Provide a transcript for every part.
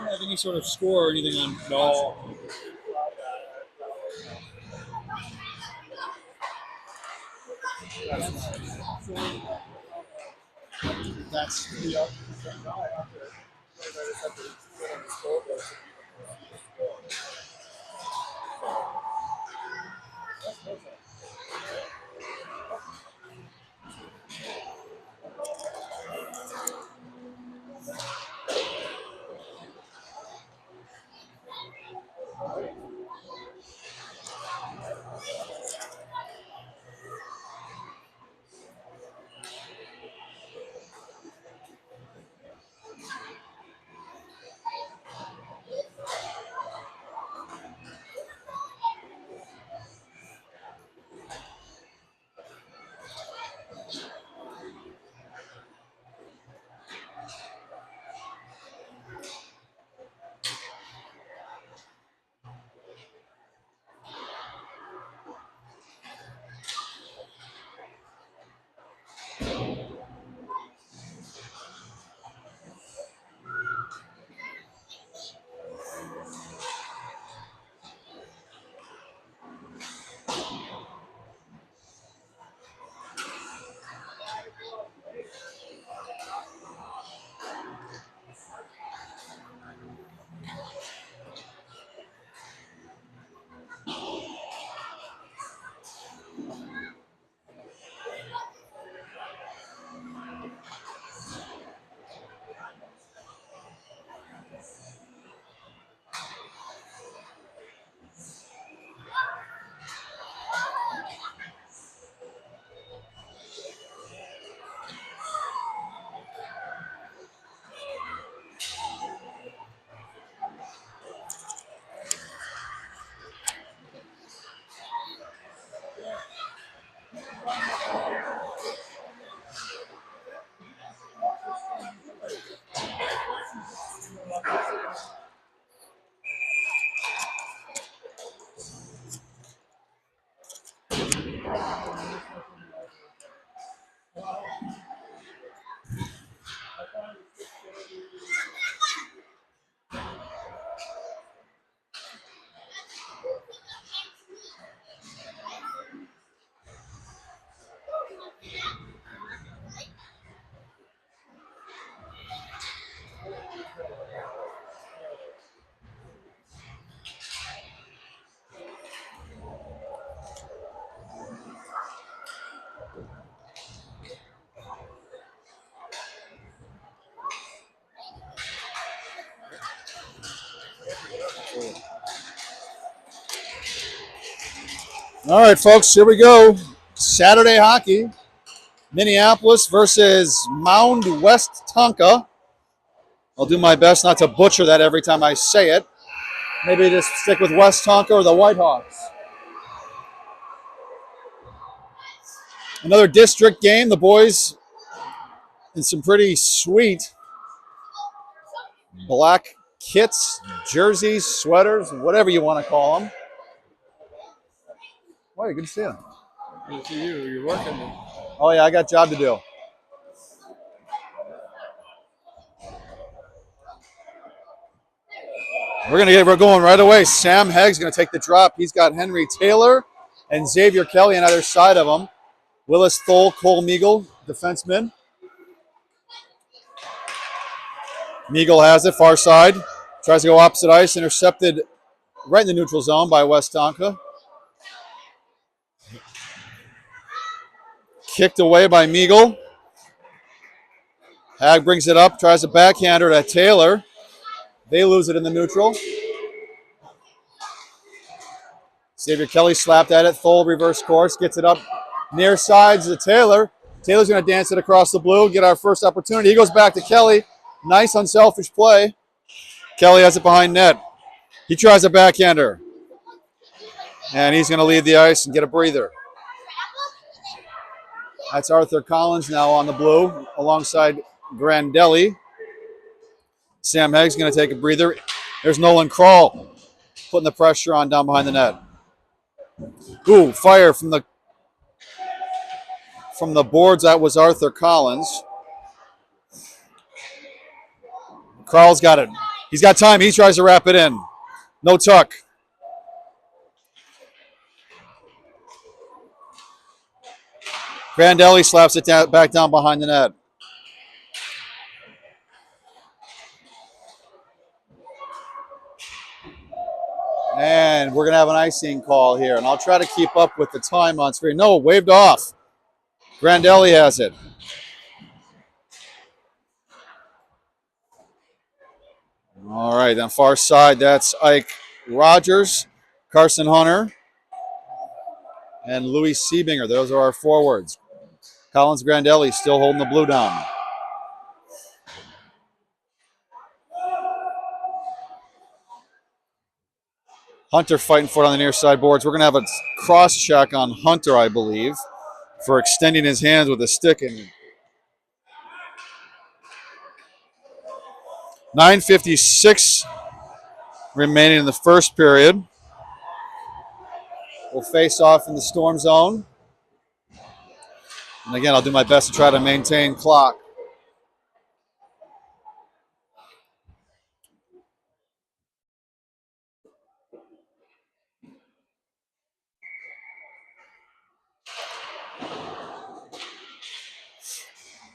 don't have any sort of score or anything on. No. That's the. All right, folks, here we go. Saturday hockey. Minneapolis versus Mound, Westonka. I'll do my best not to butcher that every time I say it. Maybe just stick with Westonka or the Whitehawks. Another district game. The boys in some pretty sweet black kits, jerseys, sweaters, whatever you want to call them. Boy, good to see you. Good to see you. You're working. Oh, yeah, I got a job to do. We're going right away. Sam Hagg's going to take the drop. He's got Henry Taylor and Xavier Kelly on either side of him. Willis Thole, Cole Meagle, defenseman. Meagle has it, far side. Tries to go opposite ice, intercepted right in the neutral zone by Westonka. Kicked away by Meagle. Hag brings it up, tries a backhander to Taylor. They lose it in the neutral. Xavier Kelly slapped at it. Thole reverse course, gets it up near sides to Taylor. Taylor's going to dance it across the blue, get our first opportunity. He goes back to Kelly. Nice unselfish play. Kelly has it behind net. He tries a backhander. And he's going to leave the ice and get a breather. That's Arthur Collins now on the blue alongside Grandelli. Sam Hagg's going to take a breather. There's Nolan Kroll putting the pressure on down behind the net. Ooh, fire from the boards. That was Arthur Collins. Kroll's got it. He's got time. He tries to wrap it in. No tuck. Grandelli slaps it back down behind the net. And we're going to have an icing call here. And I'll try to keep up with the time on screen. No, waved off. Grandelli has it. All right, on far side, that's Ike Rogers, Carson Hunter, and Louis Siebinger. Those are our forwards. Collins Grandelli still holding the blue down. Hunter fighting for it on the near side boards. We're going to have a cross check on Hunter, I believe, for extending his hands with a stick. And 9:56 remaining in the first period. We'll face off in the storm zone. And again, I'll do my best to try to maintain clock.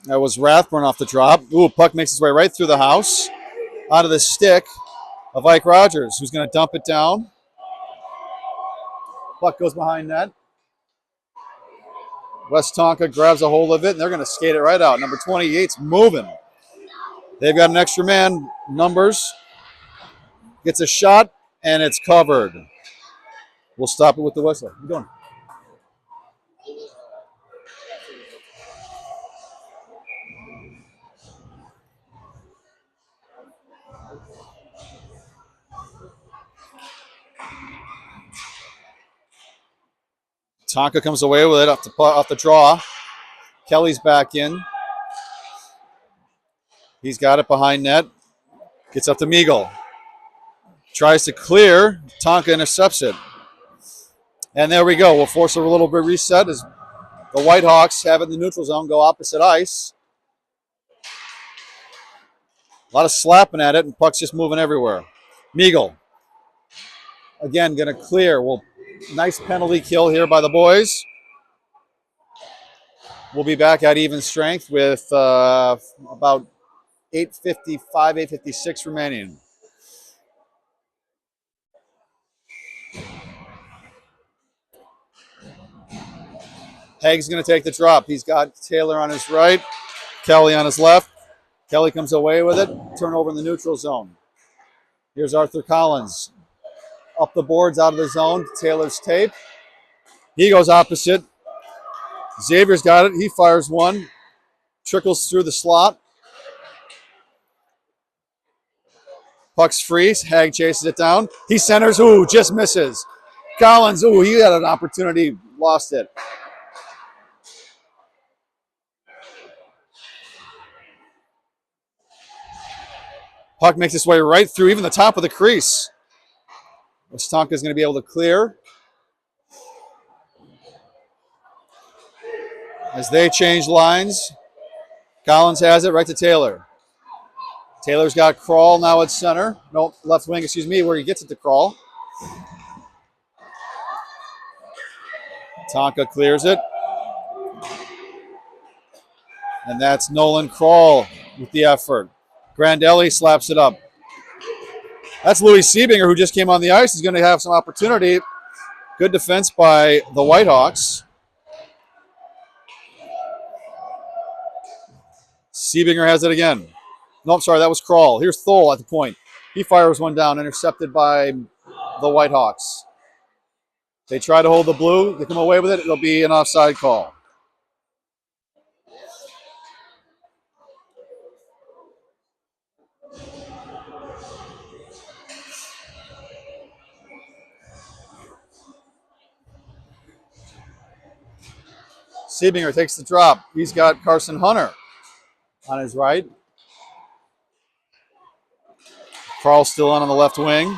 That was Rathburn off the drop. Ooh, puck makes its way right through the house. Out of the stick of Ike Rogers, who's going to dump it down. Puck goes behind net. Westonka grabs a hold of it, and they're going to skate it right out. Number 28's moving. They've got an extra man. Numbers gets a shot, and it's covered. We'll stop it with the whistle. What are you doing? Tonka comes away with it off the draw. Kelly's back in. He's got it behind net. Gets up to Meagle. Tries to clear. Tonka intercepts it. And there we go. We'll force a little bit reset as the Whitehawks have it in the neutral zone, go opposite ice. A lot of slapping at it, and puck's just moving everywhere. Meagle. Again, going to clear. Nice penalty kill here by the boys. We'll be back at even strength with about 8:55, 8:56 remaining. Hagg's going to take the drop. He's got Taylor on his right, Kelly on his left. Kelly comes away with it. Turnover in the neutral zone. Here's Arthur Collins. Up the boards, out of the zone. Taylor's tape. He goes opposite. Xavier's got it. He fires one. Trickles through the slot. Puck's free. Hag chases it down. He centers. Ooh, just misses. Collins, ooh, he had an opportunity. Lost it. Puck makes its way right through even the top of the crease. Westonka is going to be able to clear. As they change lines, Collins has it right to Taylor. Taylor's got Crawl now at center. No, left wing, excuse me, where he gets it to Crawl. Tonka clears it. And that's Nolan Crawl with the effort. Grandelli slaps it up. That's Louis Siebinger, who just came on the ice. He's going to have some opportunity. Good defense by the Whitehawks. Siebinger has it again. No, I'm sorry, that was Crawl. Here's Thole at the point. He fires one down, intercepted by the Whitehawks. They try to hold the blue. They come away with it. It'll be an offside call. Siebinger takes the drop. He's got Carson Hunter on his right. Carl still on the left wing.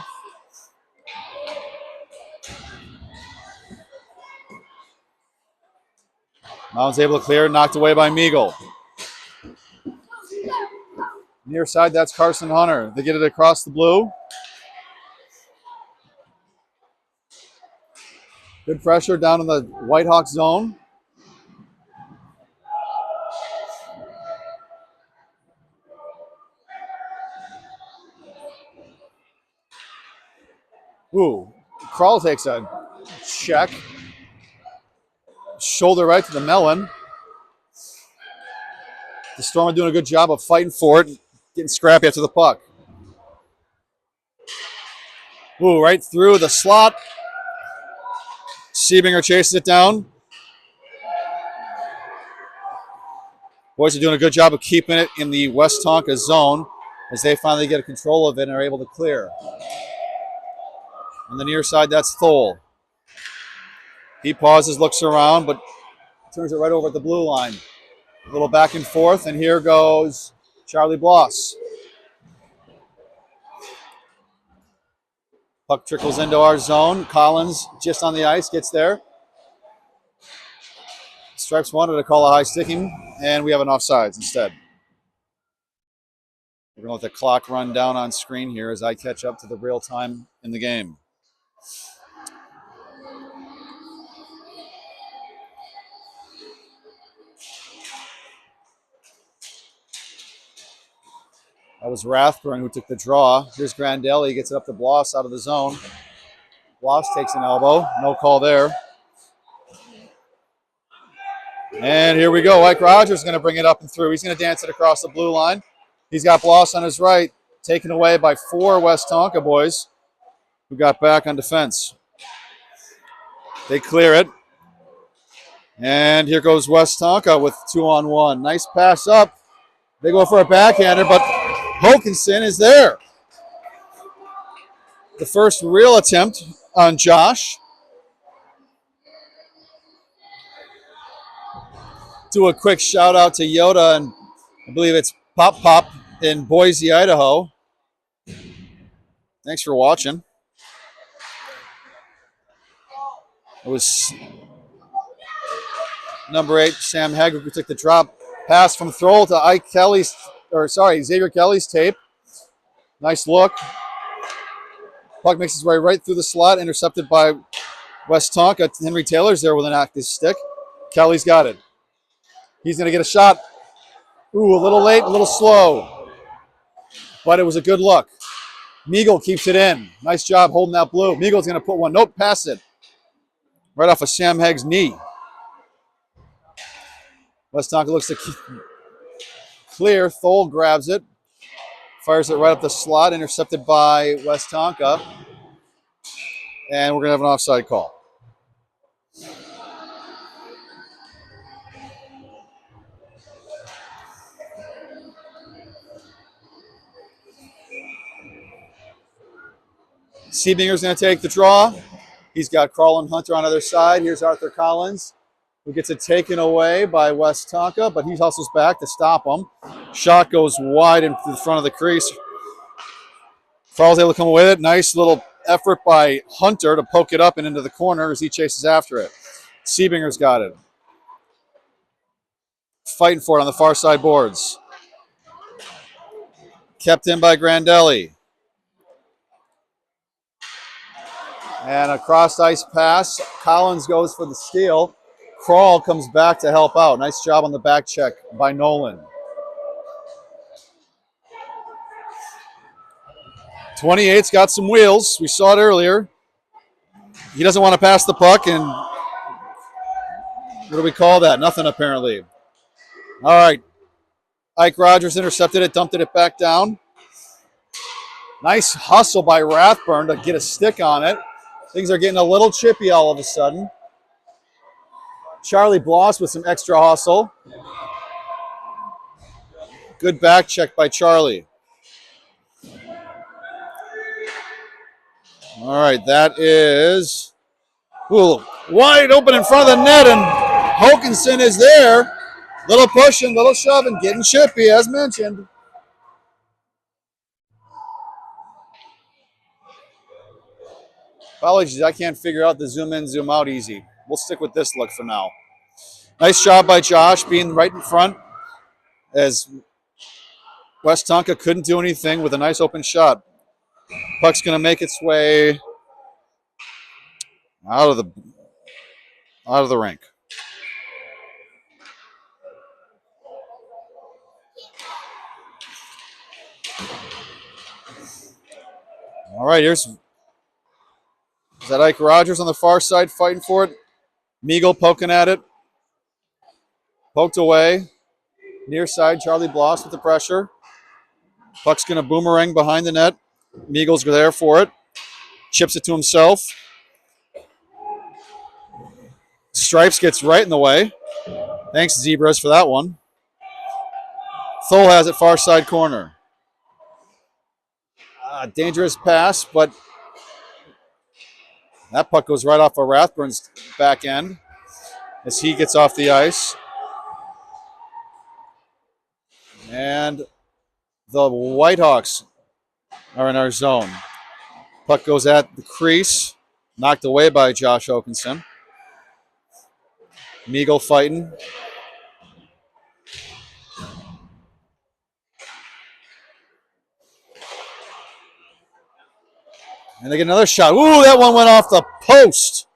Mound's able to clear, knocked away by Meagle. Near side, that's Carson Hunter. They get it across the blue. Good pressure down in the Whitehawks zone. Ooh, Kral takes a check. Shoulder right to the melon. The Storm are doing a good job of fighting for it, getting scrappy after the puck. Ooh, right through the slot. Siebinger chases it down. Boys are doing a good job of keeping it in the Westonka zone as they finally get a control of it and are able to clear. On the near side, that's Thole. He pauses, looks around, but turns it right over at the blue line. A little back and forth, and here goes Charlie Bloss. Puck trickles into our zone. Collins just on the ice, gets there. Stripes wanted to call a high sticking, and we have an offsides instead. We're going to let the clock run down on screen here as I catch up to the real time in the game. That was Rathburn who took the draw. Here's Grandelli. He gets it up to Bloss out of the zone. Bloss takes an elbow. No call there. And here we go. Ike Rogers is going to bring it up and through. He's going to dance it across the blue line. He's got Bloss on his right. Taken away by 4 Westonka boys who got back on defense. They clear it. And here goes Westonka with 2-on-1. Nice pass up. They go for a backhander, but Hokinson is there. The first real attempt on Josh. Do a quick shout out to Yoda, and I believe it's Pop Pop in Boise, Idaho. Thanks for watching. It was number 8, Sam Hager, who took the drop. Pass from Thrall to Xavier Kelly's tape. Nice look. Puck makes its way right through the slot, intercepted by Westonka. Henry Taylor's there with an active stick. Kelly's got it. He's going to get a shot. Ooh, a little late, a little slow. But it was a good look. Meagle keeps it in. Nice job holding that blue. Meagle's going to put one. Nope, pass it. Right off of Sam Hagg's knee. Westonka looks to clear. Thole grabs it. Fires it right up the slot. Intercepted by Westonka. And we're going to have an offside call. Siebinger's going to take the draw. He's got Crawl and Hunter on the other side. Here's Arthur Collins, who gets it taken away by Westonka, but he hustles back to stop him. Shot goes wide into the front of the crease. Crawl's able to come away with it. Nice little effort by Hunter to poke it up and into the corner as he chases after it. Siebinger's got it. Fighting for it on the far side boards. Kept in by Grandelli. And a crossed ice pass. Collins goes for the steal. Kroll comes back to help out. Nice job on the back check by Nolan. 28's got some wheels. We saw it earlier. He doesn't want to pass the puck, and what do we call that? Nothing, apparently. All right. Ike Rogers intercepted it, dumped it back down. Nice hustle by Rathburn to get a stick on it. Things are getting a little chippy all of a sudden. Charlie Bloss with some extra hustle. Good back check by Charlie. All right, that is wide open in front of the net, and Hokinson is there. Little pushing, little shoving, getting chippy, as mentioned. Apologies, I can't figure out the zoom in, zoom out easy. We'll stick with this look for now. Nice job by Josh being right in front, as Westonka couldn't do anything with a nice open shot. Puck's going to make its way out of the rink. All right, is that Ike Rogers on the far side fighting for it? Meagle poking at it. Poked away. Near side, Charlie Bloss with the pressure. Puck's going to boomerang behind the net. Meagle's there for it. Chips it to himself. Stripes gets right in the way. Thanks, Zebras, for that one. Thole has it far side corner. Dangerous pass, but that puck goes right off of Rathburn's back end as he gets off the ice. And the Whitehawks are in our zone. Puck goes at the crease, knocked away by Josh Hokinson. Meagle fighting. And they get another shot. Ooh, that one went off the post.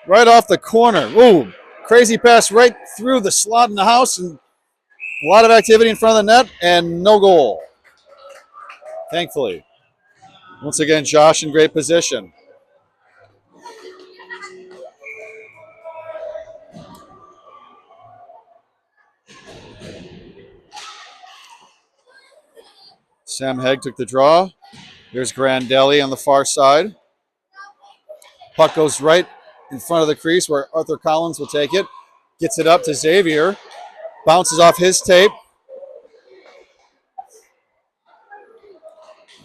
Right off the corner. Ooh, crazy pass right through the slot in the house. And a lot of activity in front of the net and no goal. Thankfully. Once again, Josh in great position. Sam Hegg took the draw. There's Grandelli on the far side. Puck goes right in front of the crease where Arthur Collins will take it. Gets it up to Xavier. Bounces off his tape.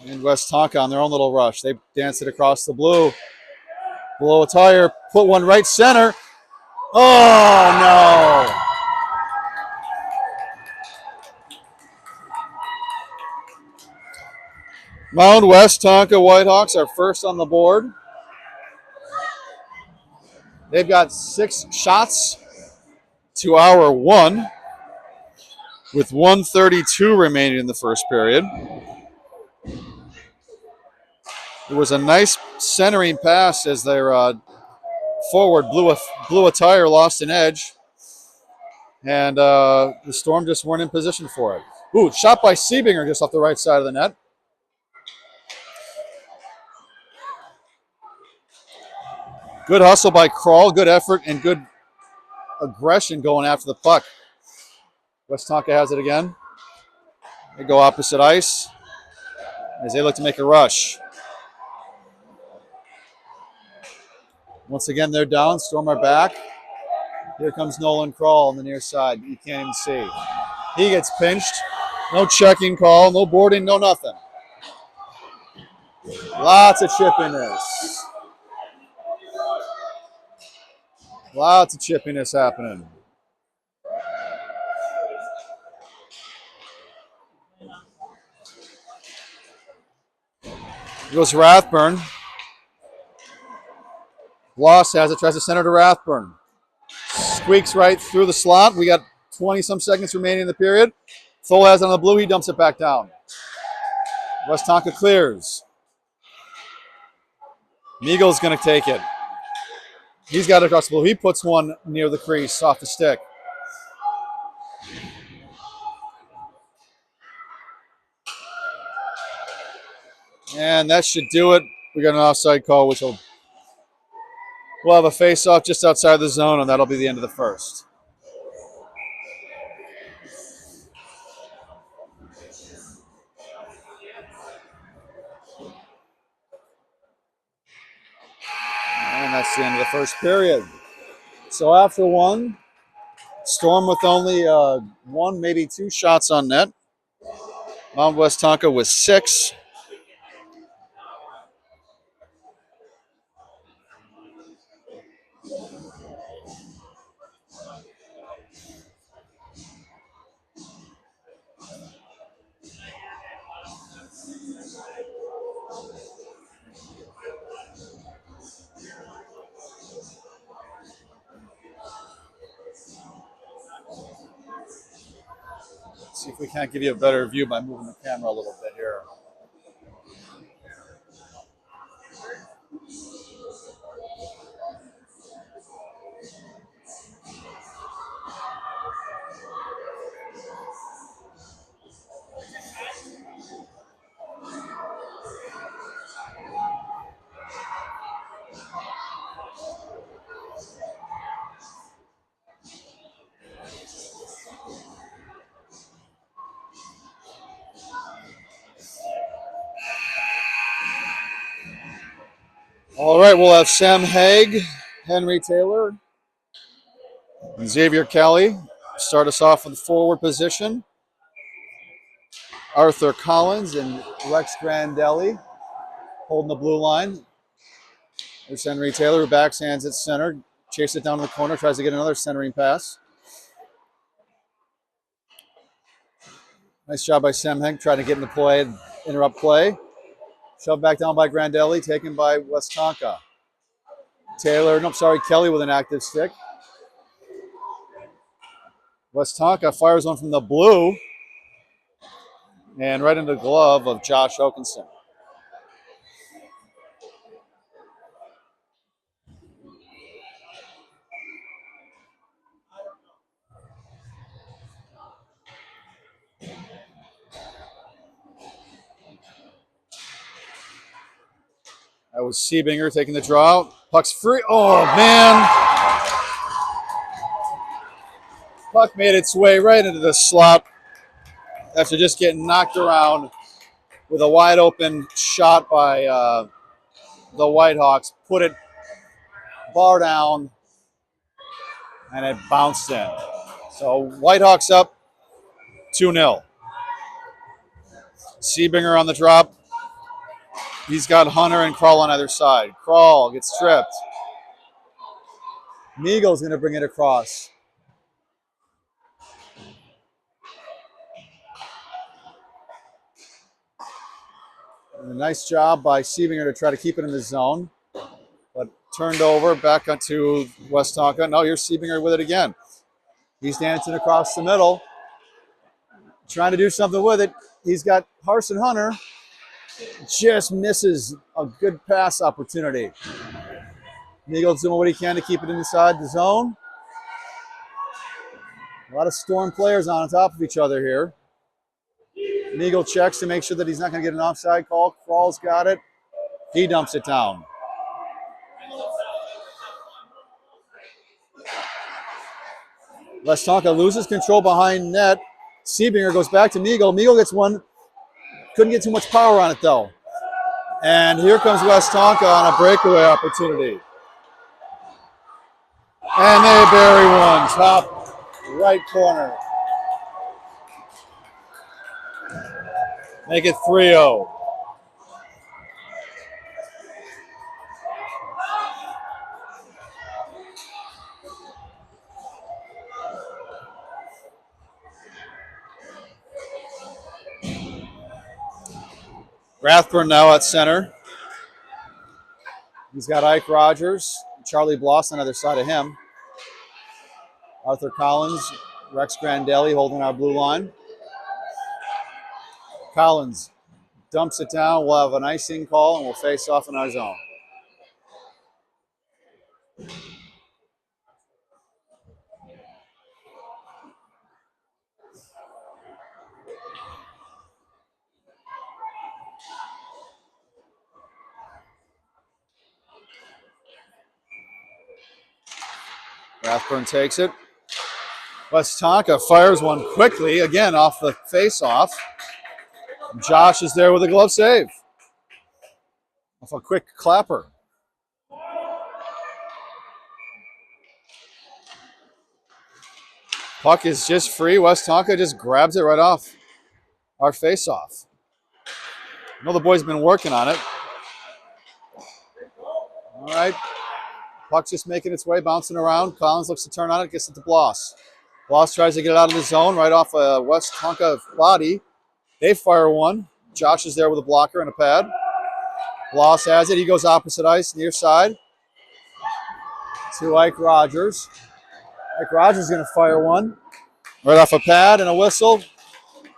And Westonka on their own little rush. They dance it across the blue. Below a tire. Put one right center. Oh, no. Mound, Westonka, Whitehawks are first on the board. They've got 6 shots to our 1 with 1:32 remaining in the first period. It was a nice centering pass as their forward blew a tire, lost an edge, and the Storm just weren't in position for it. Ooh, shot by Siebinger just off the right side of the net. Good hustle by Kroll, good effort, and good aggression going after the puck. Westonka has it again. They go opposite ice as they look to make a rush. Once again, they're down. Storm are back. Here comes Nolan Kroll on the near side. You can't even see. He gets pinched. No checking call, no boarding, no nothing. Lots of chippiness. Lots of chippiness happening. Here goes Rathburn. Bloss has it, tries to center to Rathburn. Squeaks right through the slot. We got 20-some seconds remaining in the period. Thole has it on the blue, he dumps it back down. Westonka clears. Meagle's going to take it. He's got it across the blue. He puts one near the crease off the stick. And that should do it. We got an offside call, which we'll have a face-off just outside the zone, and that'll be the end of the first. And that's the end of the first period. So after one, Storm with only one, maybe two shots on net. Mound Westonka with 6. See if we can't give you a better view by moving the camera a little bit here. All right, we'll have Sam Haig, Henry Taylor, and Xavier Kelly start us off in the forward position. Arthur Collins and Rex Grandelli holding the blue line. There's Henry Taylor, who backhands at center, chases it down to the corner, tries to get another centering pass. Nice job by Sam Haig, trying to get into play, interrupt play. Shoved back down by Grandelli, taken by Westonka. Kelly with an active stick. Westonka fires one from the blue and right into the glove of Josh Oakenson. That was Siebinger taking the draw out. Puck's free. Oh, man. Puck made its way right into the slot after just getting knocked around with a wide open shot by the Whitehawks. Put it bar down, and it bounced in. So Whitehawks up 2-0. Siebinger on the drop. He's got Hunter and Krull on either side. Krull gets tripped. Meagle's going to bring it across. And a nice job by Siebinger to try to keep it in the zone. But turned over back onto Westonka. No, here's Siebinger with it again. He's dancing across the middle, trying to do something with it. He's got Harson Hunter. Just misses a good pass opportunity. Meagle's doing what he can to keep it inside the zone. A lot of Storm players on top of each other here. Meagle checks to make sure that he's not going to get an offside call. Krull's got it. He dumps it down. Westonka loses control behind net. Siebinger goes back to Meagle. Meagle gets one. Couldn't get too much power on it, though. And here comes Westonka on a breakaway opportunity. And they bury one. Top right corner. Make it 3-0. Rathburn now at center. He's got Ike Rogers, Charlie Bloss on the other side of him. Arthur Collins, Rex Grandelli holding our blue line. Collins dumps it down. We'll have an icing call, and we'll face off in our zone. Rathburn takes it. Westonka fires one quickly, again off the face-off. Josh is there with a glove save. Off a quick clapper. Puck is just free. Westonka just grabs it right off our face-off. I know the boys have been working on it. All right. Puck's just making its way, bouncing around. Collins looks to turn on it, gets it to Bloss. Bloss tries to get it out of the zone, right off a Westonka body. They fire one. Josh is there with a blocker and a pad. Bloss has it. He goes opposite ice, near side. To Ike Rogers. Ike Rogers is going to fire one. Right off a pad and a whistle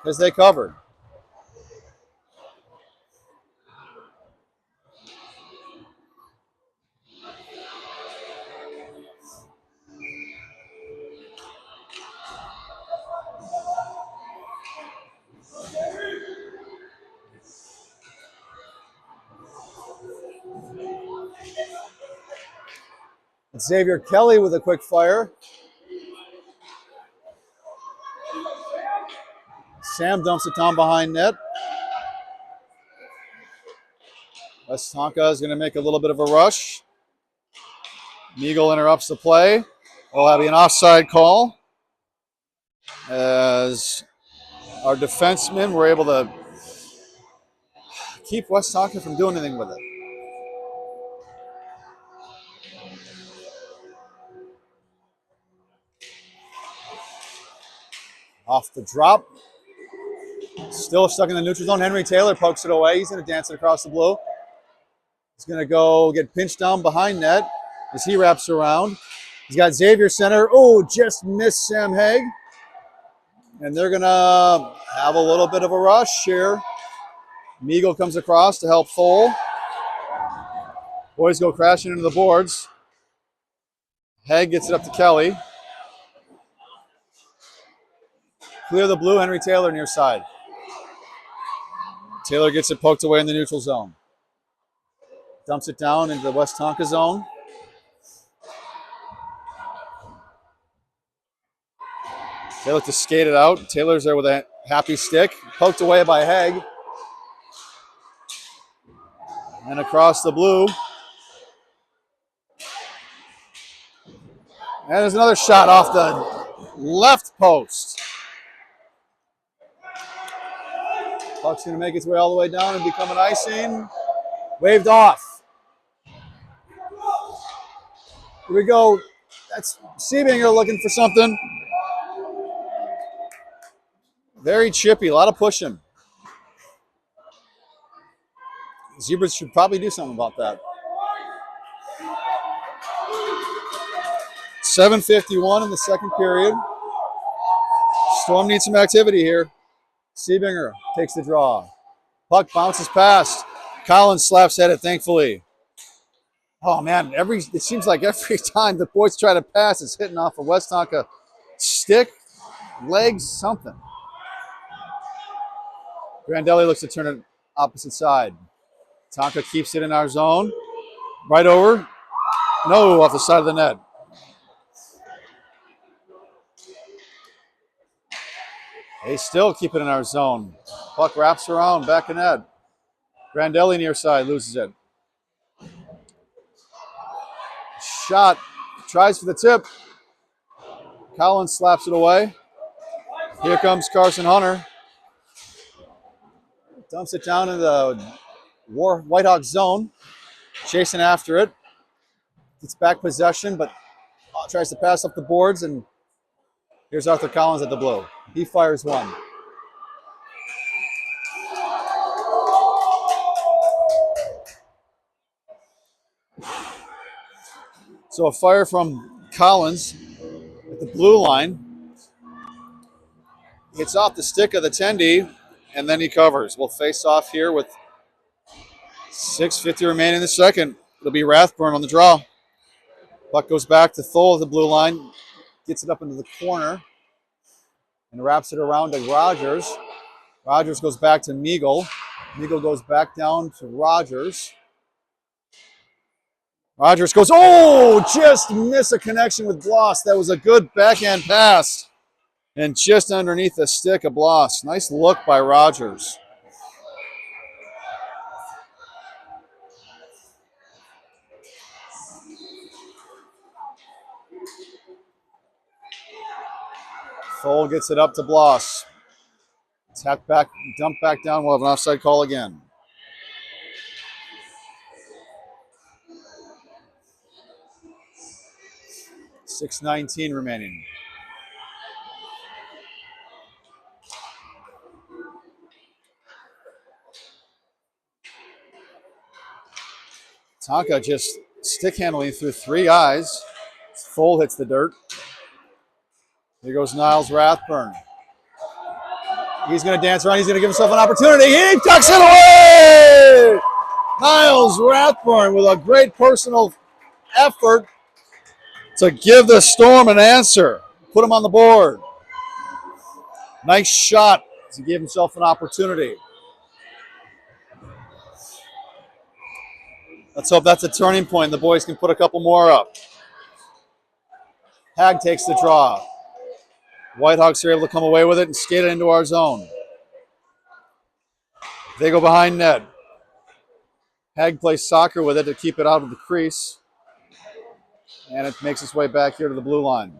as they cover. It's Xavier Kelly with a quick fire. Sam dumps it down behind net. Westonka is going to make a little bit of a rush. Meagle interrupts the play. We'll have an offside call as our defensemen were able to keep Westonka from doing anything with it. Off the drop. Still stuck in the neutral zone. Henry Taylor pokes it away. He's going to dance it across the blue. He's going to go get pinched down behind net as he wraps around. He's got Xavier center. Oh, just missed Sam Haig. And they're going to have a little bit of a rush here. Meagle comes across to help Thole. Boys go crashing into the boards. Haig gets it up to Kelly. Clear the blue, Henry Taylor near side. Taylor gets it poked away in the neutral zone. Dumps it down into the Westonka zone. They look to skate it out. Taylor's there with a happy stick. Poked away by Haig. And across the blue. And there's another shot off the left post. Puck's going to make its way all the way down and become an icing. Waved off. Here we go. That's Seebinger looking for something. Very chippy, a lot of pushing. Zebras should probably do something about that. 7:51 in the second period. Storm needs some activity here. Seebinger takes the draw. Puck bounces past. Collins slaps at it, thankfully. Oh, man, it seems like every time the boys try to pass, it's hitting off a Westonka stick, legs, something. Grandelli looks to turn it opposite side. Tonka keeps it in our zone. Right over. No, off the side of the net. They still keep it in our zone. Puck wraps around, back in net. Grandelli near side, loses it. Shot, tries for the tip. Collins slaps it away. Here comes Carson Hunter. Dumps it down in the Whitehawk zone. Chasing after it. Gets back possession, but tries to pass up the boards, and here's Arthur Collins at the blue. He fires one. So a fire from Collins at the blue line. Gets off the stick of the Tendy. and then he covers. We'll face off here with 6:50 remaining in the second. It'll be Rathburn on the draw. Puck goes back to Thole at the blue line, gets it up into the corner, and wraps it around to Rogers. Rogers goes back to Meagle. Meagle goes back down to Rogers. Rogers goes, oh, just miss a connection with Bloss. That was a good backhand pass. And just underneath the stick of Bloss. Nice look by Rogers. Thole gets it up to Bloss. Tap back, dump back down. We'll have an offside call again. .6:19 remaining. Tonka just stick handling through three guys. Thole hits the dirt. Here goes Niles Rathburn. He's going to dance around. He's going to give himself an opportunity. He tucks it away! Niles Rathburn with a great personal effort to give the Storm an answer. Put him on the board. Nice shot to give himself an opportunity. Let's hope that's a turning point. The boys can put a couple more up. Hag takes the draw. Whitehawks are able to come away with it and skate it into our zone. They go behind net. Hag plays soccer with it to keep it out of the crease. And it makes its way back here to the blue line.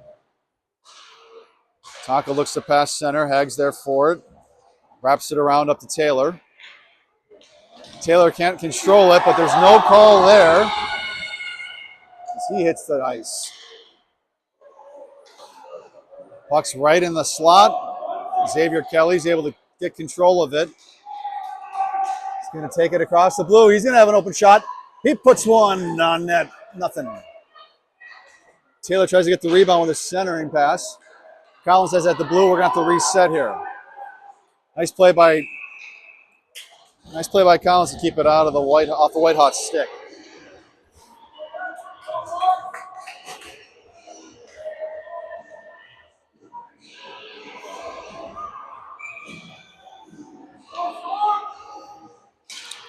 Tonka looks to pass center. Hag's there for it. Wraps it around up to Taylor. Taylor can't control it, but there's no call there as he hits the ice. Puck's right in the slot. Xavier Kelly's able to get control of it. He's going to take it across the blue. He's going to have an open shot. He puts one on net. Nothing. Taylor tries to get the rebound with a centering pass. Collins says at the blue, we're going to have to reset here. Nice play by Collins to keep it out of off the Whitehawks stick.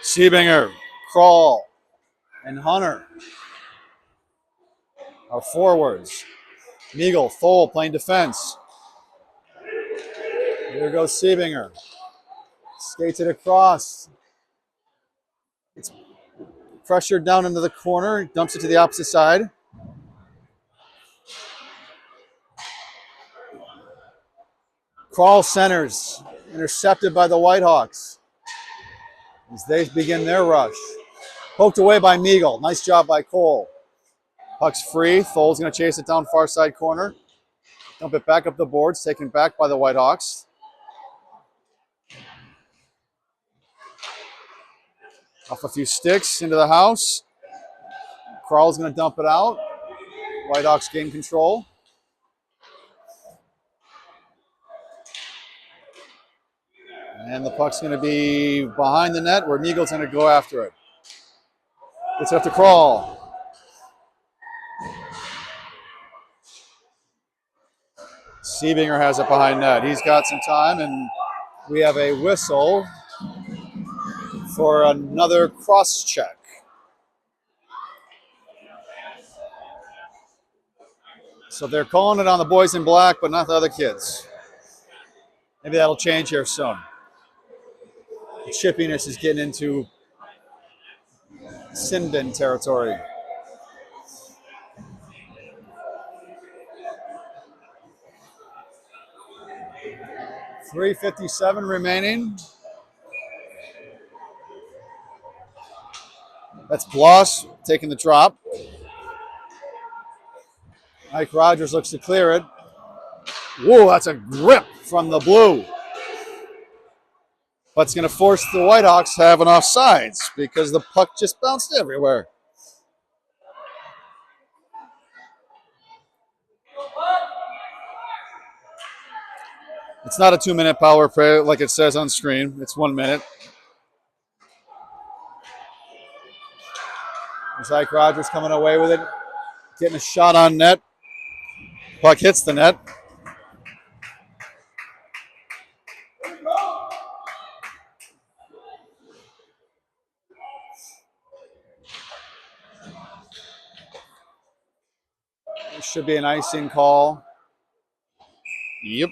Siebinger, Kroll, and Hunter are forwards. Meagle, Thole playing defense. Here goes Siebinger. Skates it across. It's pressured down into the corner. Dumps it to the opposite side. Kroll centers. Intercepted by the Whitehawks as they begin their rush. Poked away by Meagle. Nice job by Cole. Puck's free. Thole's going to chase it down far side corner. Dump it back up the boards. Taken back by the Whitehawks. Off a few sticks into the house. Kroll's going to dump it out. Whitehawks gain control. And the puck's going to be behind the net where Meagle's going to go after it. Gets it up to Kroll. Siebinger has it behind net. He's got some time, and we have a whistle for another cross check. So they're calling it on the boys in black, but not the other kids. Maybe that'll change here soon. The chippiness is getting into sin bin territory. .357 remaining. That's Bloss taking the drop. Mike Rogers looks to clear it. Whoa, that's a grip from the blue. But it's going to force the Whitehawks to have an offsides because the puck just bounced everywhere. It's not a 2-minute power play like it says on screen. It's 1 minute. It's like Rogers coming away with it, getting a shot on net. Puck hits the net. There should be an icing call. Yep.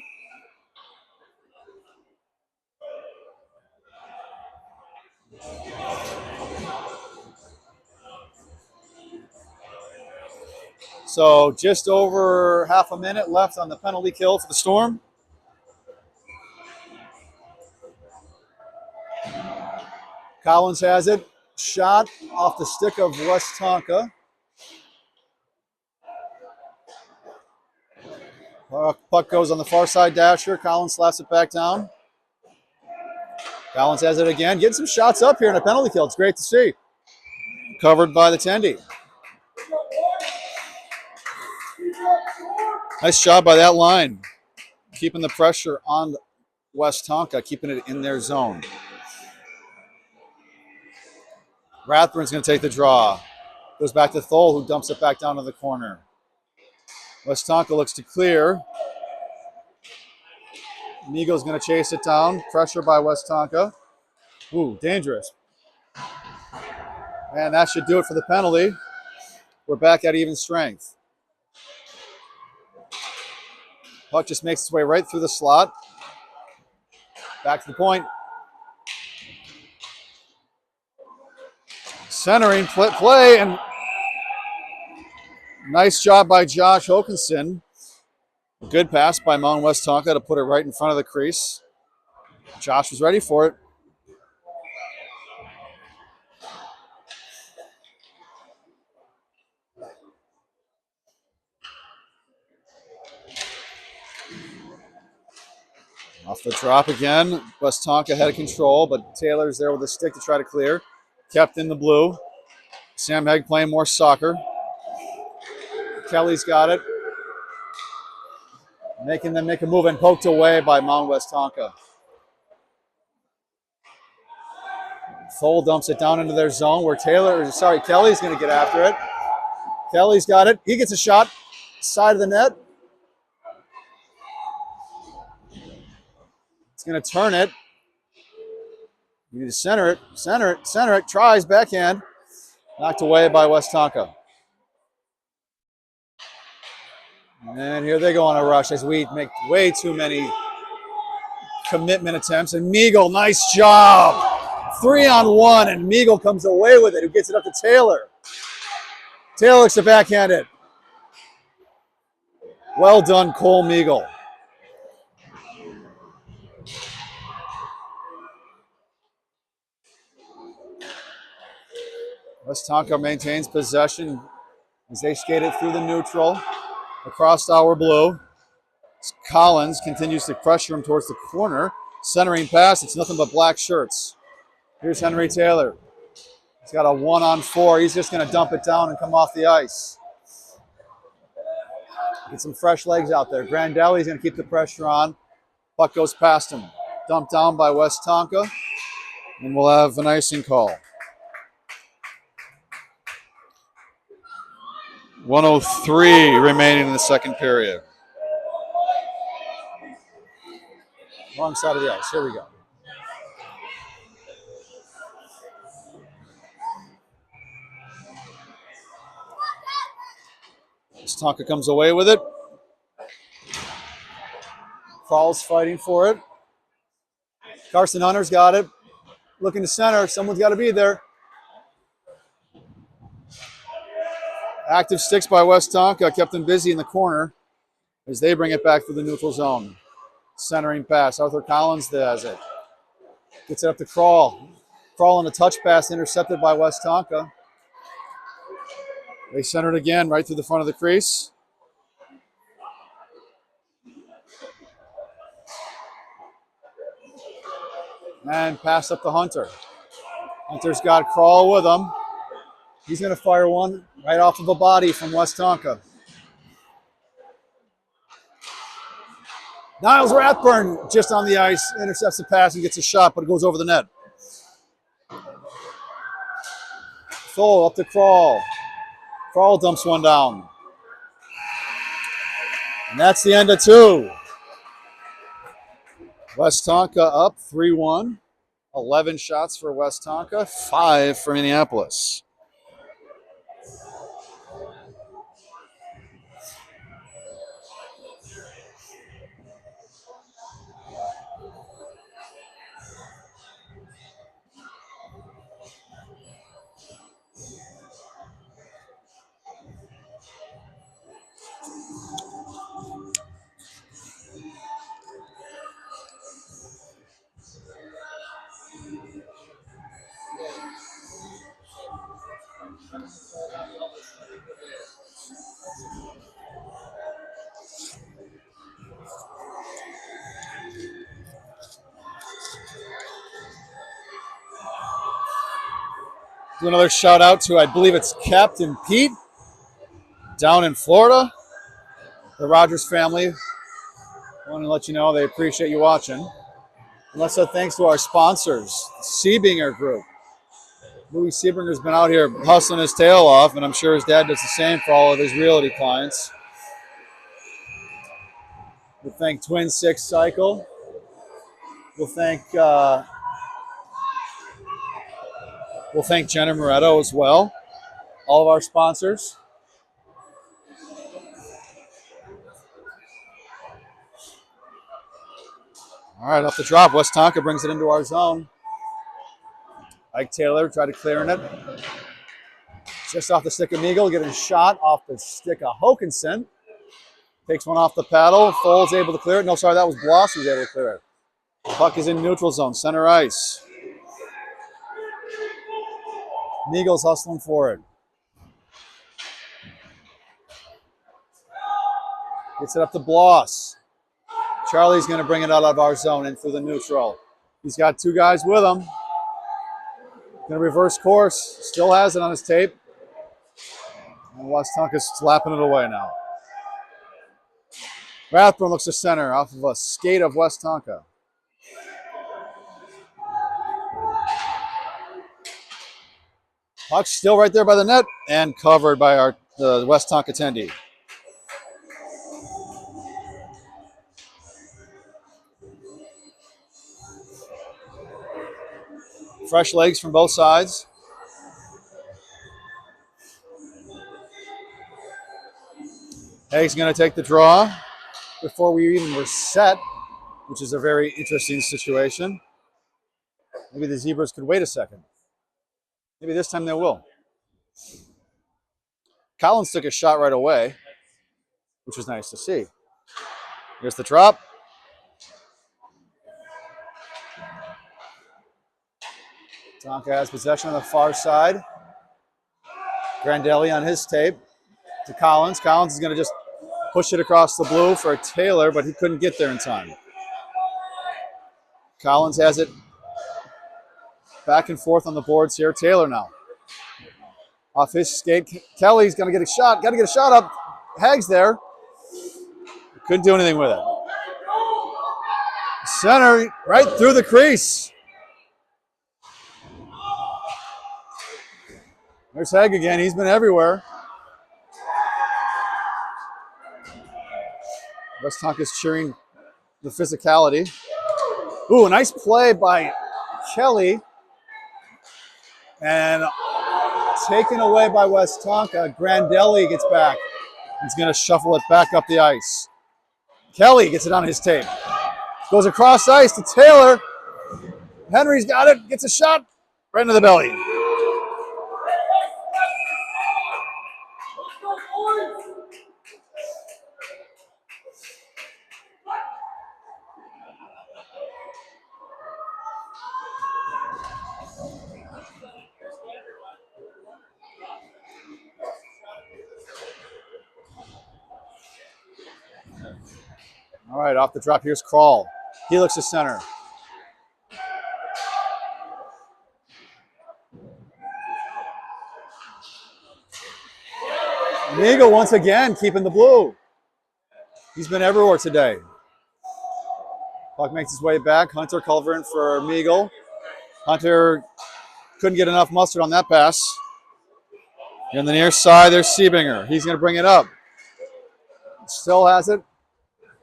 So just over half a minute left on the penalty kill for the Storm. Collins has it. Shot off the stick of Westonka. Puck goes on the far side dasher. Collins slaps it back down. Collins has it again. Getting some shots up here in a penalty kill. It's great to see. Covered by the Tendy. Nice job by that line. Keeping the pressure on Westonka, keeping it in their zone. Rathbun's going to take the draw. Goes back to Thole, who dumps it back down to the corner. Westonka looks to clear. Migo's going to chase it down. Pressure by Westonka. Ooh, dangerous. And that should do it for the penalty. We're back at even strength. Puck just makes its way right through the slot. Back to the point. Centering play, and nice job by Josh Hokinson. Good pass by Mound Westonka to put it right in front of the crease. Josh was ready for it. Off the drop again. Westonka had control, but Taylor's there with a stick to try to clear. Kept in the blue. Sam Hegg playing more soccer. Kelly's got it. Making them make a move and poked away by Mound Westonka. Thole dumps it down into their zone where Kelly's going to get after it. Kelly's got it. He gets a shot. Side of the net. He's going to turn it. You need to center it. Tries backhand. Knocked away by Westonka. And here they go on a rush as we make way too many commitment attempts. And Meagle, nice job. 3-on-1, and Meagle comes away with it. Who gets it up to Taylor. Taylor looks to backhand it. Well done, Cole Meagle. Westonka maintains possession as they skate it through the neutral across our blue. Collins continues to pressure him towards the corner. Centering pass, it's nothing but black shirts. Here's Henry Taylor. He's got a 1-on-4. He's just going to dump it down and come off the ice. Get some fresh legs out there. Grandelli's going to keep the pressure on. Puck goes past him. Dumped down by Westonka. And we'll have an icing call. 1:03 remaining in the second period. Wrong side of the ice. Here we go. Westonka comes away with it. Fall's fighting for it. Carson Hunter's got it. Looking to center. Someone's got to be there. Active sticks by Westonka kept them busy in the corner as they bring it back through the neutral zone. Centering pass. Arthur Collins has it. Gets it up to Crawl. Crawl on a touch pass intercepted by Westonka. They center it again right through the front of the crease. And pass up to Hunter. Hunter's got Crawl with him. He's going to fire one right off of a body from Westonka. Niles Rathburn just on the ice, intercepts the pass and gets a shot, but it goes over the net. Thole up to Crawl. Crawl dumps one down. And that's the end of 2. Westonka up 3-1. 11 shots for Westonka, 5 for Minneapolis. Do another shout out to, I believe it's Captain Pete down in Florida. The Rogers family. I want to let you know they appreciate you watching. And let's say thanks to our sponsors, Siebinger Group. Louis Siebinger's been out here hustling his tail off, and I'm sure his dad does the same for all of his realty clients. We'll thank Twin Six Cycle. We'll thank Jenna Moretto as well. All of our sponsors. All right, off the drop, Westonka brings it into our zone. Ike Taylor tried to clear it. Just off the stick of Meagle, getting a shot off the stick of Hokinson. Takes one off the paddle. Foles able to clear it. No, sorry, that was Bloss who's able to clear it. Puck is in neutral zone, center ice. Meagle's hustling for it. Gets it up to Bloss. Charlie's going to bring it out of our zone in through the neutral. He's got 2 guys with him. Going to reverse course. Still has it on his tape. And Westonka's slapping it away now. Rathburn looks to center off of a skate of Westonka. Puck's still right there by the net and covered by the Westonka attendee. Fresh legs from both sides. Haig's going to take the draw before we even were set, which is a very interesting situation. Maybe the Zebras could wait a second. Maybe this time they will. Collins took a shot right away, which was nice to see. Here's the drop. Tonka has possession on the far side. Grandelli on his tape to Collins. Collins is going to just push it across the blue for a Taylor, but he couldn't get there in time. Collins has it back and forth on the boards here. Taylor now. Off his skate. Kelly's going to get a shot. Got to get a shot up. Haig's there. Couldn't do anything with it. Center right through the crease. There's Haig again. He's been everywhere. Westonka's cheering the physicality. Ooh, a nice play by Kelly. And taken away by Westonka. Grandelli gets back. He's going to shuffle it back up the ice. Kelly gets it on his tape. Goes across ice to Taylor. Henry's got it. Gets a shot right into the belly. All right, off the drop, here's Crawl. He looks to center. Meagle once again keeping the blue. He's been everywhere today. Puck makes his way back. Hunter covering for Meagle. Hunter couldn't get enough mustard on that pass. On the near side, there's Siebinger. He's going to bring it up. Still has it.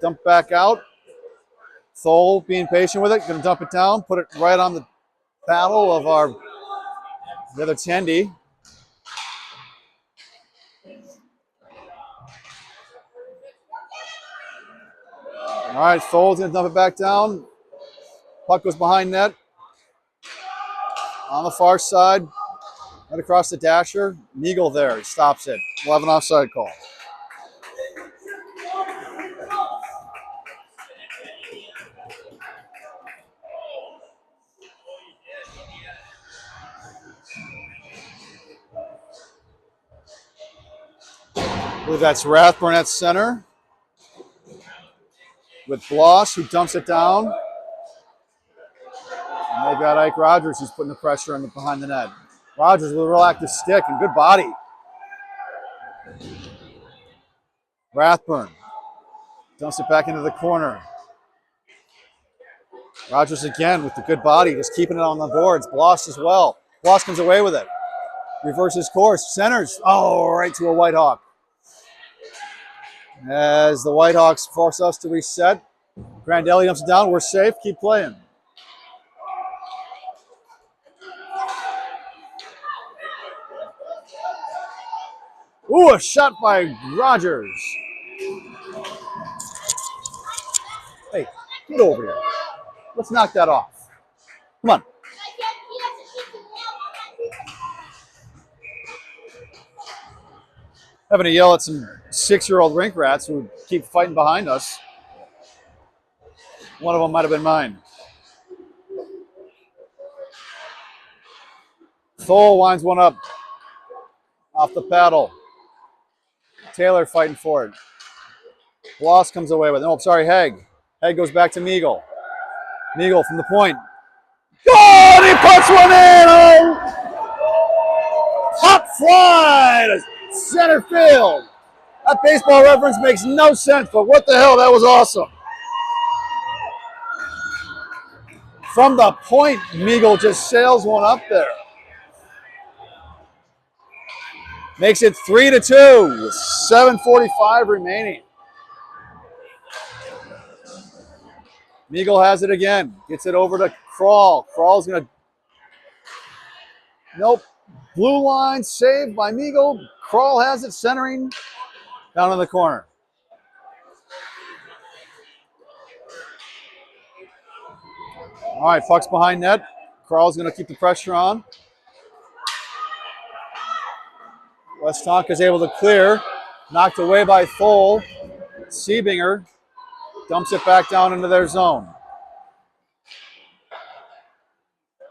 Dump back out. Thole being patient with it. Going to dump it down. Put it right on the paddle of the other Tendy. All right, Thole's going to dump it back down. Puck goes behind net. On the far side. Right across the dasher. Meagle there. He stops it. We'll have an offside call. I believe that's Rathburn at center. With Bloss, who dumps it down. And they've got Ike Rogers, who's putting the pressure on behind the net. Rogers with a real active stick and good body. Rathburn dumps it back into the corner. Rogers again with the good body, just keeping it on the boards. Bloss as well. Bloss comes away with it. Reverses course. Centers. Oh, right to a Whitehawk. As the Whitehawks force us to reset. Grandelli dumps it down. We're safe. Keep playing. Ooh, a shot by Rogers. Hey, get over here. Let's knock that off. Come on. Having to yell at some 6-year-old rink rats who keep fighting behind us. One of them might have been mine. Thole winds one up off the paddle. Taylor fighting for it. Bloss comes away with it. Oh, sorry, Haig. Haig goes back to Meagle. Meagle from the point. Good! He puts one in! Oh! Top fly to center field. That baseball reference makes no sense, but what the hell, that was awesome. From the point, Meagle just sails one up there. Makes it 3-2 with 7:45 remaining. Meagle has it again. Gets it over to Kral. Kral's going to... Nope. Blue line saved by Meagle. Kral has it centering down in the corner. All right, puck's behind net. Kral's going to keep the pressure on. Westonka is able to clear. Knocked away by Thole. Siebinger dumps it back down into their zone.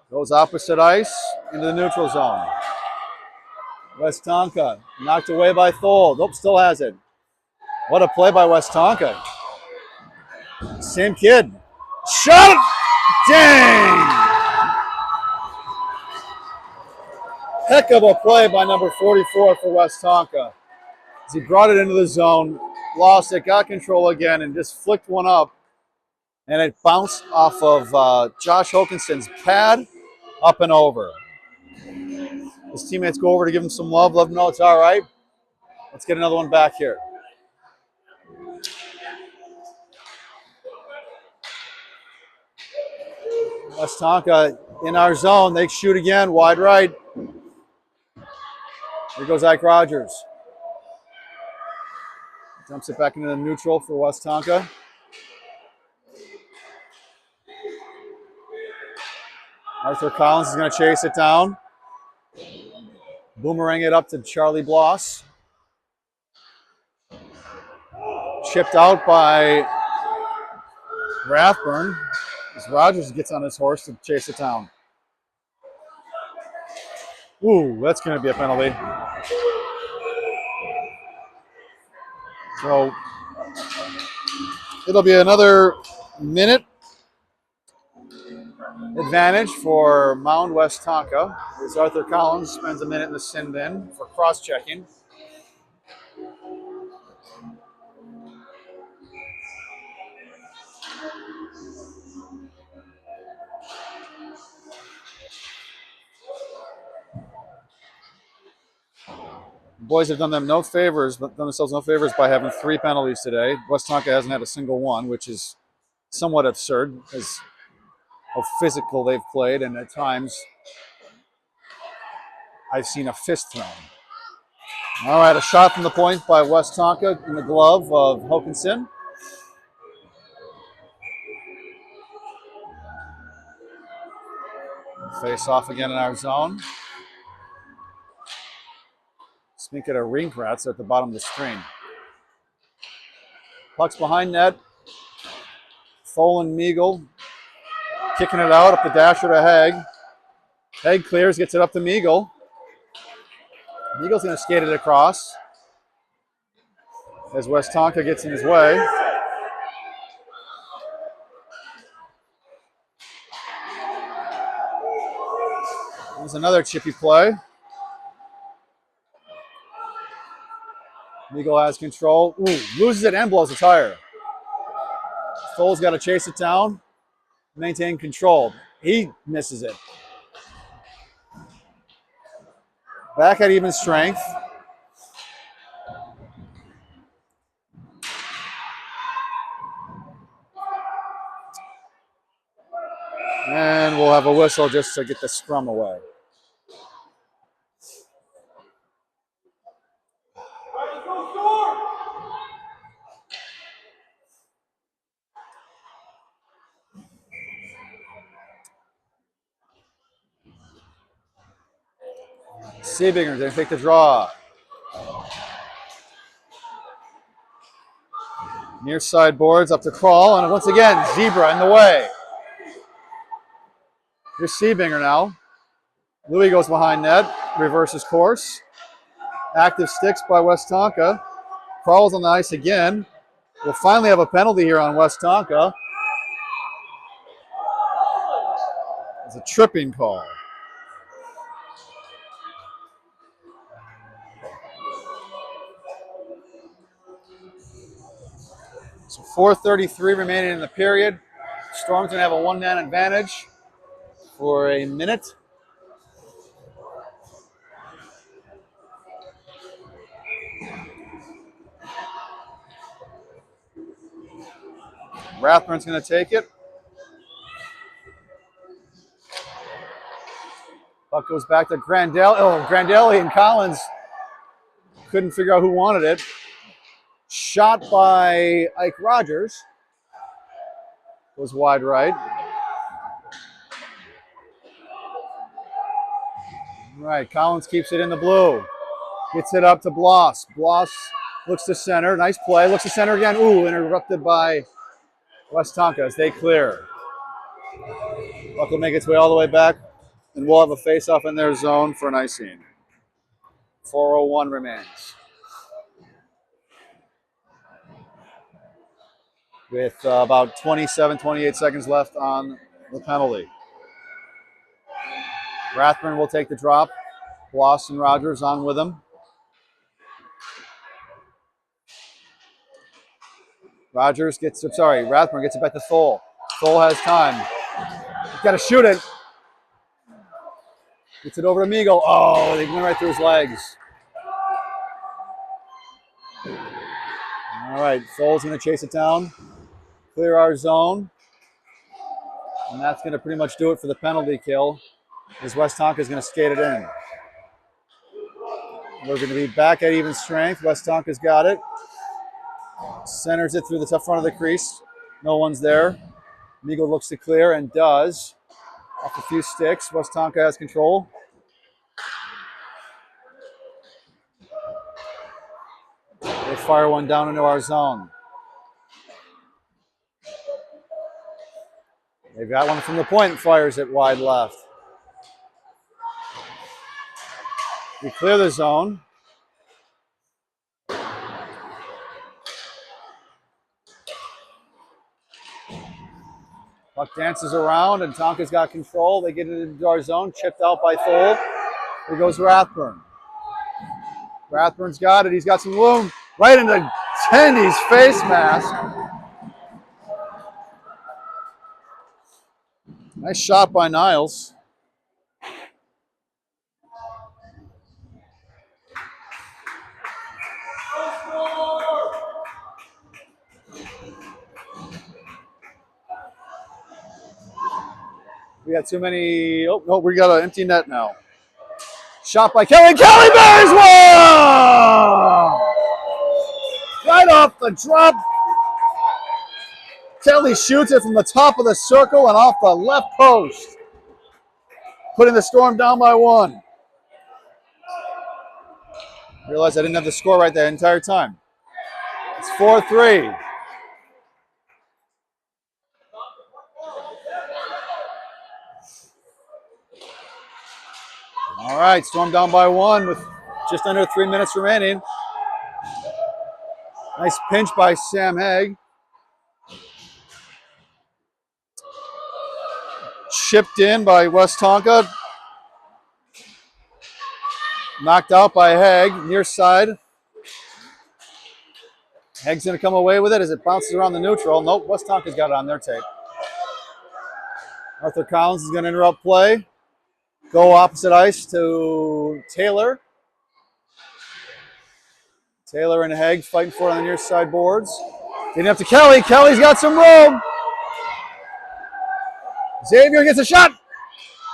Goes opposite ice into the neutral zone. Westonka knocked away by Thole. Nope, still has it. What a play by Westonka. Same kid. Shot it! Dang! Heck of a play by number 44 for Westonka. As he brought it into the zone, lost it, got control again, and just flicked one up. And it bounced off of Josh Hokinson's pad up and over. His teammates go over to give him some love, let him know it's all right. Let's get another one back here. Westonka in our zone. They shoot again, wide right. Here goes Ike Rogers. Dumps it back into the neutral for Westonka. Arthur Collins is going to chase it down. Boomerang it up to Charlie Bloss. Chipped out by Rathburn as Rogers gets on his horse to chase it down. Ooh, that's going to be a penalty. So it'll be another minute advantage for Mound Westonka as Arthur Collins spends a minute in the sin bin for cross-checking. Boys have done themselves no favors by having 3 penalties today. Westonka hasn't had a single one, which is somewhat absurd as how physical they've played, and at times I've seen a fist thrown. All right, a shot from the point by Westonka in the glove of Hokinson. Face off again in our zone. Speaking of rink rats at the bottom of the screen. Puck's behind net. Tholen Meagle kicking it out up the dasher to Haig. Haig clears, gets it up to Meagle. Meagle's going to skate it across as Westonka gets in his way. There's another chippy play. Meagle has control. Ooh, loses it and blows a tire. Thole's got to chase it down, maintain control. He misses it. Back at even strength. And we'll have a whistle just to get the scrum away. Seebinger going to take the draw. Near side boards up to Crawl, and once again, Zebra in the way. Here's Seebinger now. Louis goes behind net, reverses course. Active sticks by Westonka. Crawls on the ice again. We'll finally have a penalty here on Westonka. It's a tripping call. So 4:33 remaining in the period. Storm's going to have a 1-man advantage for a minute. Rathburn's going to take it. Puck goes back to Grandel. Oh, Grandelli and Collins couldn't figure out who wanted it. Shot by Ike Rogers. Was wide right. All right, Collins keeps it in the blue. Gets it up to Bloss. Bloss looks to center. Nice play. Looks to center again. Ooh, interrupted by Westonka as they clear. Puck will make its way all the way back, and we'll have a face-off in their zone for an icing. 4:01 remains. With about 27, 28 seconds left on the penalty. Rathburn will take the drop. Bloss and Rogers on with him. Rathburn gets it back to Thole. Thole has time. He's got to shoot it. Gets it over to Meagle. Oh, they went right through his legs. All right, Thole's going to chase it down. Clear our zone. And that's going to pretty much do it for the penalty kill, as Westonka is going to skate it in. We're going to be back at even strength. Westonka's got it. Centers it through the top front of the crease. No one's there. Meagle looks to clear and does. Off a few sticks. Westonka has control. They fire one down into our zone. They've got one from the point and fires it wide left. We clear the zone. Puck dances around and Tonka's got control. They get it into our zone, chipped out by Thole. Here goes Rathburn. Rathburn's got it. He's got some room right into Tendy's face mask. Nice shot by Niles. We got too many. Oh, no, we got an empty net now. Shot by Kelly. Kelly Bears one! Right off the drop. Kelly shoots it from the top of the circle and off the left post, putting the Storm down by 1. Realized I didn't have the score right the entire time. It's 4-3. All right, Storm down by 1 with just under 3 minutes remaining. Nice pinch by Sam Haig. Chipped in by Westonka. Knocked out by Haig, near side. Haig's going to come away with it as it bounces around the neutral. Nope, Westonka's got it on their tape. Arthur Collins is going to interrupt play. Go opposite ice to Taylor. Taylor and Haig fighting for it on the near side boards. Getting up to Kelly. Kelly's got some room. Xavier gets a shot.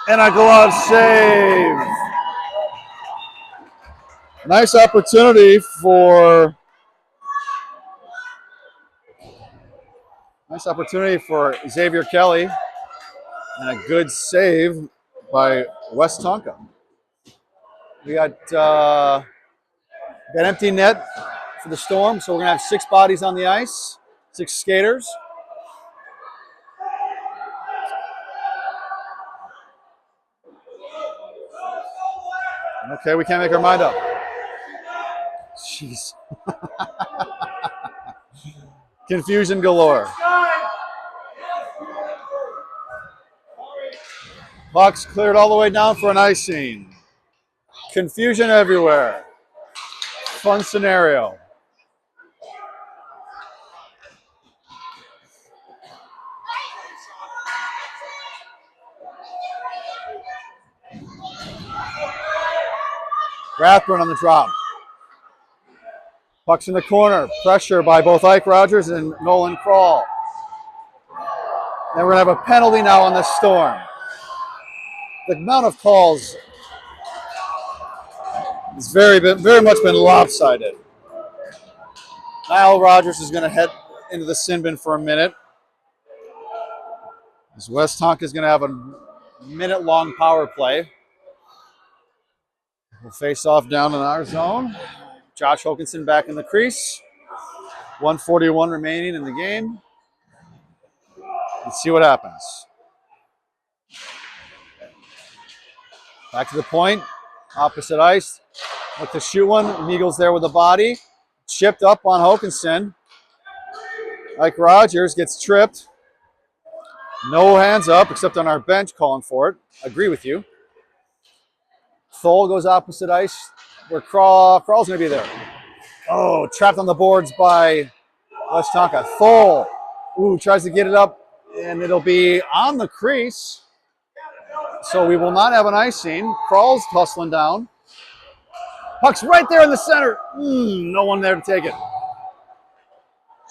And a glove save. Nice opportunity for Xavier Kelly. And a good save by Westonka. We got an empty net for the Storm, so we're going to have 6 bodies on the ice, 6 skaters. Okay, we can't make our mind up. Jeez. Confusion galore. Pucks cleared all the way down for an icing. Confusion everywhere. Fun scenario. Rathburn on the drop. Puck's in the corner. Pressure by both Ike Rogers and Nolan Kroll. And we're going to have a penalty now on the Storm. The amount of calls has very much been lopsided. Niall Rogers is going to head into the sin bin for a minute. As Westonka is going to have a minute-long power play. We'll face off down in our zone. Josh Hokinson back in the crease. 1:41 remaining in the game. Let's see what happens. Back to the point. Opposite ice. Look to shoot one. Meagle's there with the body. Chipped up on Hokinson. Ike Rogers gets tripped. No hands up except on our bench calling for it. Agree with you. Thole goes opposite ice where Kroll's going to be there. Oh, trapped on the boards by Westonka. Thole, tries to get it up, and it'll be on the crease. So we will not have an icing. Kroll's hustling down. Puck's right there in the center. No one there to take it.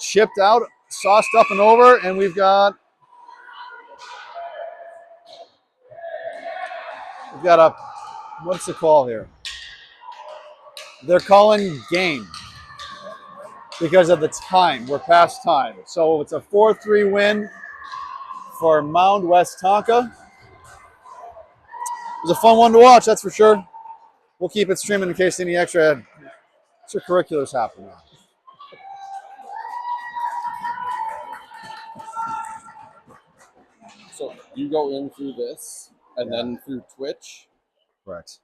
Chipped out, sauced up and over, and we've got a, what's the call here? They're calling game because of the time. We're past time. So it's a 4-3 win for Mound Westonka. It was a fun one to watch, that's for sure. We'll keep it streaming in case any extracurriculars happen. So you go in through this and then through Twitch? Correct.